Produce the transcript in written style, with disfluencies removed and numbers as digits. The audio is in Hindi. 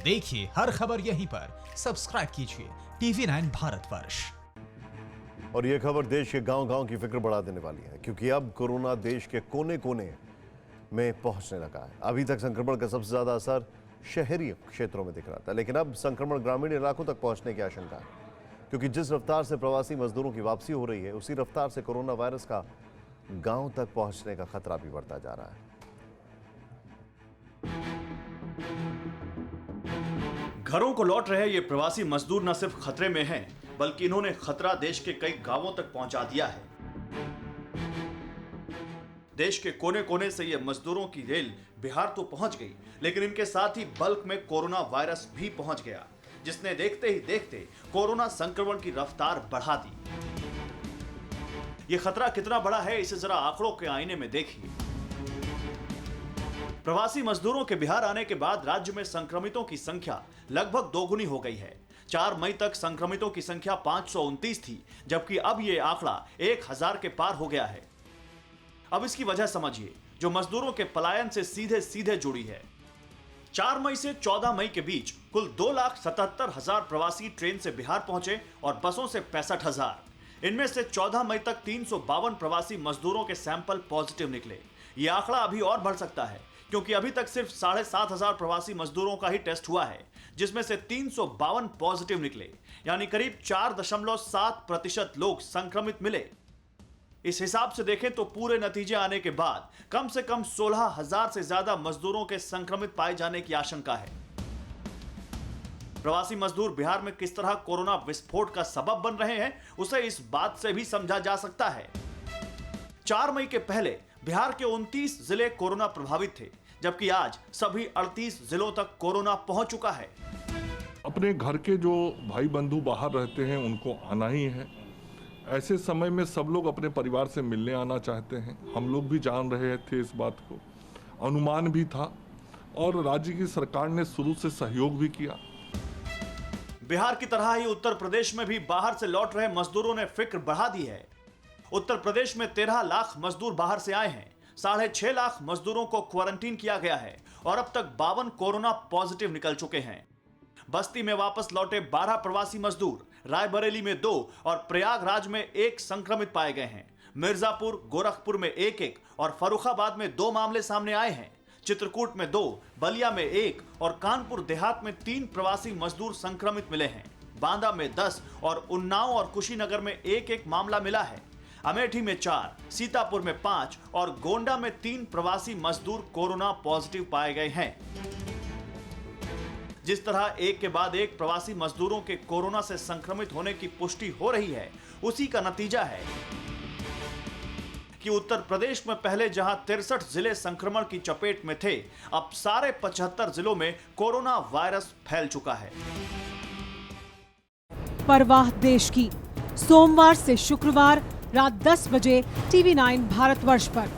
देखिए हर खबर यहीं पर, सब्सक्राइब कीजिए TV9 भारतवर्ष। और ये खबर देश के गांव-गांव की फिक्र बढ़ा देने वाली है, क्योंकि अब कोरोना देश के कोने-कोने में पहुंचने लगा है। अभी तक संक्रमण का सबसे ज्यादा असर शहरी क्षेत्रों में दिख रहा था, लेकिन अब संक्रमण ग्रामीण इलाकों तक पहुंचने की आशंका है, क्योंकि जिस रफ्तार से प्रवासी मजदूरों की वापसी हो रही है, उसी रफ्तार से कोरोना वायरस का गांव तक पहुंचने का खतरा भी बढ़ता जा रहा है। घरों को लौट रहे ये प्रवासी मजदूर न सिर्फ खतरे में हैं, बल्कि इन्होंने खतरा देश के कई गांवों तक पहुंचा दिया है। देश के कोने कोने से ये मजदूरों की रेल बिहार तो पहुंच गई, लेकिन इनके साथ ही बल्क में कोरोना वायरस भी पहुंच गया, जिसने देखते ही देखते कोरोना संक्रमण की रफ्तार बढ़ा दी। ये खतरा कितना बड़ा है, इसे जरा आंकड़ों के आईने में देखिए। प्रवासी मजदूरों के बिहार आने के बाद राज्य में संक्रमितों की संख्या लगभग दोगुनी हो गई है। 4 मई तक संक्रमितों की संख्या 529 थी, जबकि अब यह आंकड़ा 1000 के पार हो गया है। अब इसकी वजह समझिए, जो मजदूरों के पलायन से सीधे सीधे जुड़ी है। 4 मई से 14 मई के बीच कुल 2,77,000 प्रवासी ट्रेन से बिहार पहुंचे और बसों से 65,000। इनमें से 14 मई तक 352 प्रवासी मजदूरों के सैंपल पॉजिटिव निकले। यह आंकड़ा अभी और बढ़ सकता है, क्योंकि अभी तक सिर्फ 7,500 प्रवासी मजदूरों का ही टेस्ट हुआ है, जिसमें से 352 पॉजिटिव निकले, यानी करीब 4.7% लोग संक्रमित मिले। इस हिसाब से देखें तो पूरे नतीजे आने के बाद कम से कम 16,000 से ज्यादा मजदूरों के संक्रमित पाए जाने की आशंका है। प्रवासी मजदूर बिहार में किस तरह कोरोना विस्फोट का सबब बन रहे हैं, उसे इस बात से भी समझा जा सकता है। 4 मई के पहले बिहार के 29 जिले कोरोना प्रभावित थे, जबकि आज सभी 38 जिलों तक कोरोना पहुंच चुका है। अपने घर के जो भाई बंधु बाहर रहते हैं उनको आना ही है। ऐसे समय में सब लोग अपने परिवार से मिलने आना चाहते हैं। हम लोग भी जान रहे थे इस बात को, अनुमान भी था, और राज्य की सरकार ने शुरू से सहयोग भी किया। बिहार की तरह ही उत्तर प्रदेश में भी बाहर से लौट रहे मजदूरों ने फिक्र बढ़ा दी है। उत्तर प्रदेश में 13 लाख मजदूर बाहर से आए हैं। 6.5 लाख मजदूरों को क्वारंटीन किया गया है और अब तक 52 कोरोना पॉजिटिव निकल चुके हैं। बस्ती में वापस लौटे 12 प्रवासी मजदूर, रायबरेली में 2 और प्रयागराज में 1 संक्रमित पाए गए हैं। मिर्जापुर, गोरखपुर में 1-1 और फर्रुखाबाद में 2 मामले सामने आए हैं। चित्रकूट में 2, बलिया में 1 और कानपुर देहात में 3 प्रवासी मजदूर संक्रमित मिले हैं। बांदा में 10 और उन्नाव और कुशीनगर में 1-1 मामला मिला है। अमेठी में 4, सीतापुर में 5 और गोंडा में 3 प्रवासी मजदूर कोरोना पॉजिटिव पाए गए हैं। जिस तरह एक के बाद एक प्रवासी मजदूरों के कोरोना से संक्रमित होने की पुष्टि हो रही है, उसी का नतीजा है कि उत्तर प्रदेश में पहले जहां 63 जिले संक्रमण की चपेट में थे, अब सारे 75 जिलों में कोरोना वायरस फैल चुका है। परवाह देश की, सोमवार से शुक्रवार रात 10 बजे TV9 भारतवर्ष पर।